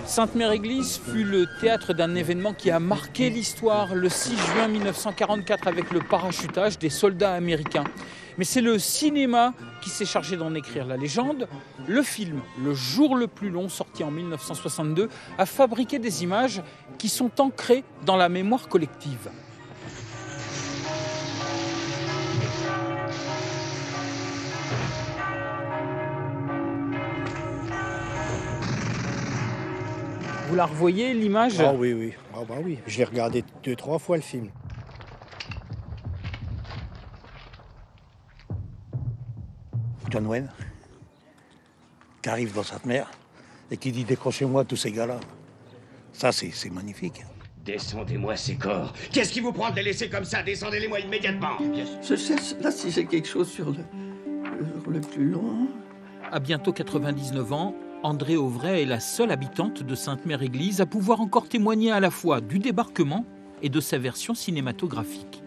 Sainte-Mère-Église fut le théâtre d'un événement qui a marqué l'histoire le 6 juin 1944 avec le parachutage des soldats américains. Mais c'est le cinéma qui s'est chargé d'en écrire la légende. Le film, Le jour le plus long, sorti en 1962, a fabriqué des images qui sont ancrées dans la mémoire collective. Vous la revoyez, l'image? Ah oui, oui. Ah bah oui. Je l'ai regardé 2-3 fois, le film. John Wayne, qui arrive dans Sainte-Mère et qui dit « Décrochez-moi tous ces gars-là ». Ça, c'est magnifique. Descendez-moi ces corps. Qu'est-ce qui vous prend de les laisser comme ça? Descendez-les-moi immédiatement. Je cherche là si j'ai quelque chose sur le plus long. À bientôt 99 ans, Andrée Auvray est la seule habitante de Sainte-Mère-Église à pouvoir encore témoigner à la fois du débarquement et de sa version cinématographique.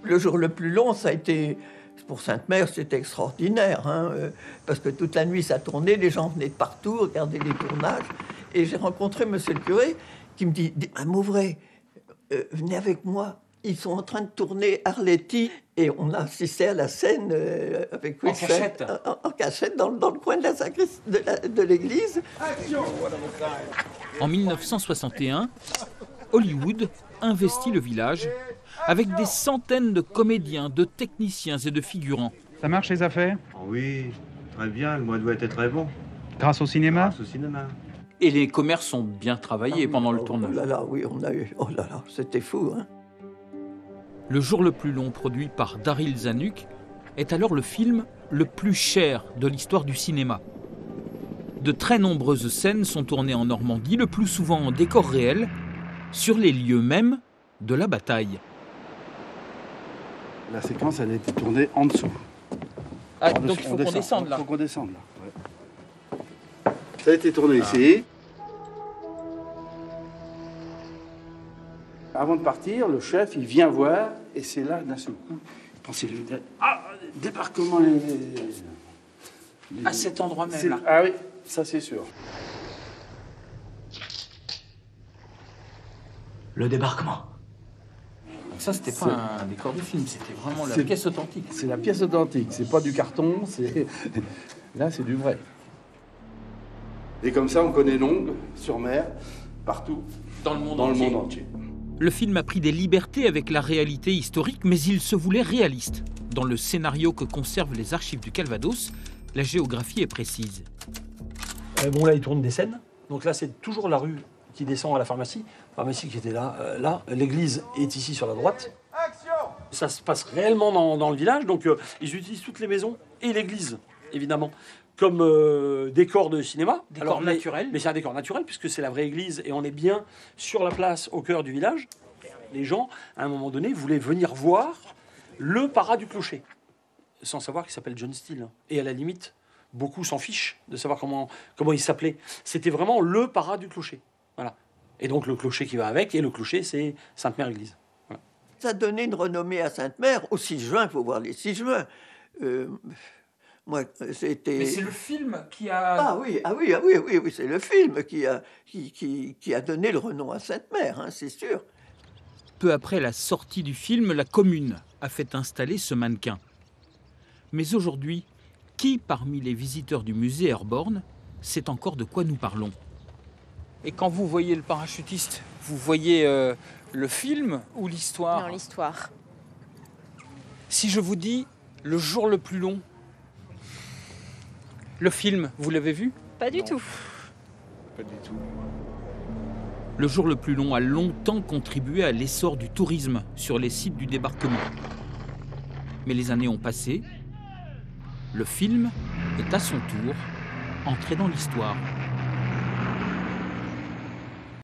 Le jour le plus long, ça a été, pour Sainte-Mère, c'était extraordinaire, hein, parce que toute la nuit ça tournait, les gens venaient de partout, regarder les tournages, et j'ai rencontré monsieur le curé qui me dit « Auvray, venez avec moi, ils sont en train de tourner Arletty ». Et on a assisté à la scène avec Wilfred, en cachette dans le coin de la sacristie de l'église. En 1961, Hollywood investit le village avec des centaines de comédiens, de techniciens et de figurants. Ça marche les affaires? Oui, très bien, le mois doit être très bon. Grâce au cinéma? Grâce au cinéma. Et les commerces ont bien travaillé pendant le tournage. Oh là là, oui, on a eu... Oh là là, c'était fou, hein. Le jour le plus long, produit par Daryl Zanuck, est alors le film le plus cher de l'histoire du cinéma. De très nombreuses scènes sont tournées en Normandie, le plus souvent en décor réel, sur les lieux mêmes de la bataille. La séquence, elle a été tournée en dessous. Ah, donc il faut qu'on descende là. Il faut qu'on descende là. Ouais. Ça a été tourné ici. Avant de partir, le chef, il vient voir, et c'est là, d'un seul coup, pensez débarquement à cet endroit même là. Ah oui, ça c'est sûr. Le débarquement. Donc ça, c'était pas un décor de film, c'était vraiment la pièce authentique. C'est la pièce authentique, c'est pas du carton, là c'est du vrai. Et comme ça, on connaît Longue, sur mer, partout, dans le monde entier. Le film a pris des libertés avec la réalité historique, mais il se voulait réaliste. Dans le scénario que conservent les archives du Calvados, la géographie est précise. Bon, là, il tourne des scènes. Donc là, c'est toujours la rue qui descend à la pharmacie. La pharmacie qui était là. L'église est ici sur la droite. Action! Ça se passe réellement dans le village. Donc, ils utilisent toutes les maisons et l'église, évidemment, comme décor de cinéma. Décor naturel. Mais c'est un décor naturel puisque c'est la vraie église et on est bien sur la place au cœur du village. Les gens, à un moment donné, voulaient venir voir le para du clocher, sans savoir qu'il s'appelle John Steele. Et à la limite, beaucoup s'en fichent de savoir comment il s'appelait. C'était vraiment le para du clocher. Voilà. Et donc le clocher qui va avec, et le clocher, c'est Sainte-Mère-Église. Voilà. Ça donnait une renommée à Sainte-Mère. Au 6 juin, il faut voir les 6 juin. Moi, c'était... Mais c'est le film qui a... Ah oui, c'est le film qui a donné le renom à Sainte-Mère, hein, c'est sûr. Peu après la sortie du film, la commune a fait installer ce mannequin. Mais aujourd'hui, qui parmi les visiteurs du musée Airborne sait encore de quoi nous parlons? Et quand vous voyez le parachutiste, vous voyez le film ou l'histoire? Non, l'histoire. Si je vous dis Le jour le plus long, le film, vous l'avez vu? Pas du tout. Pas du tout. Le jour le plus long a longtemps contribué à l'essor du tourisme sur les sites du débarquement. Mais les années ont passé. Le film est à son tour entré dans l'histoire.